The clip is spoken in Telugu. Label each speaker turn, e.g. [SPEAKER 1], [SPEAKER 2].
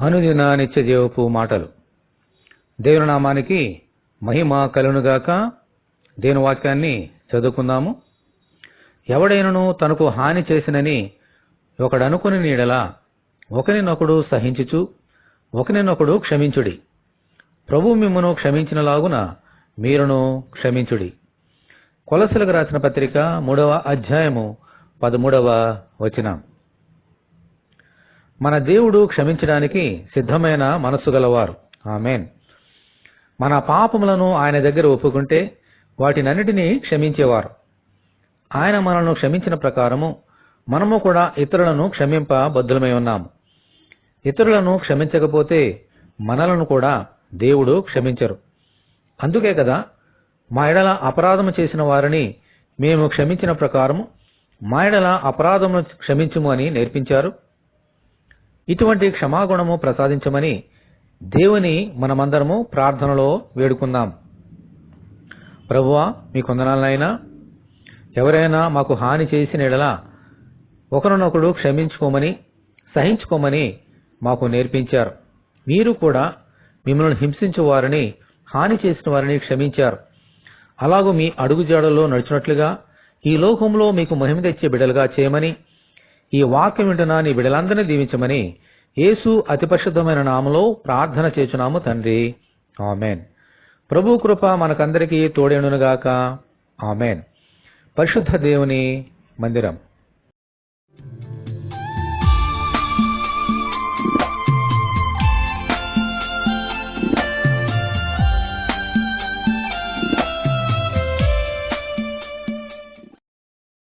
[SPEAKER 1] అనుదిన నిత్య జీవపు మాటలు. దేవుని నామానికి మహిమ కలుగునుగాక. దేవుని వాక్యాన్ని చదువుకుందాము. ఎవడైనను తనకు హాని చేసినని ఒకడనుకుని నీడలా ఒకరినొకడు సహించుచు ఒకరినొకడు క్షమించుడి. ప్రభు మిమ్మును క్షమించినలాగున మీరును క్షమించుడి. కొలసలకు రాసిన పత్రిక 3వ అధ్యాయము 13వ వచనం. మన దేవుడు క్షమించడానికి సిద్ధమైన మనస్సు గలవారు. ఆమేన్. మన పాపములను ఆయన దగ్గర ఒప్పుకుంటే వాటినన్నిటినీ క్షమించేవారు. ఆయన మనల్ని క్షమించిన ప్రకారము మనము కూడా ఇతరులను క్షమింప బద్ధులమై ఉన్నాము. ఇతరులను క్షమించకపోతే మనలను కూడా దేవుడు క్షమించరు. అందుకే కదా మా ఎడల అపరాధము చేసిన వారిని మేము క్షమించిన ప్రకారము మా ఎడల అపరాధమును క్షమించుము అని నేర్పించారు. ఇటువంటి క్షమాగుణము ప్రసాదించమని దేవుని మనమందరము ప్రార్థనలో వేడుకుందాం. ప్రభువా, మీ కొందనాలనైనా ఎవరైనా మాకు హాని చేసిన ఎడల ఒకరినొకడు క్షమించుకోమని సహించుకోమని మాకు నేర్పించారు. మీరు కూడా మిమ్మల్ని హింసించే వారిని హాని చేసిన వారిని క్షమించారు. అలాగూ మీ అడుగుజాడల్లో నడిచినట్లుగా ఈ లోకంలో మీకు మహిమ తెచ్చే బిడ్డలుగా చేయమని, ఈ వాక్యం వింటున్న నీ బిడ్డలందరినీ దీవించమని యేసు అతి పరిశుద్ధమైన నామములో ప్రార్థన చేస్తున్నాము తండ్రి. ఆమెన్. ప్రభు కృప మనకందరికీ తోడేనుగాక. ఆమెన్. పరిశుద్ధ దేవుని మందిరం.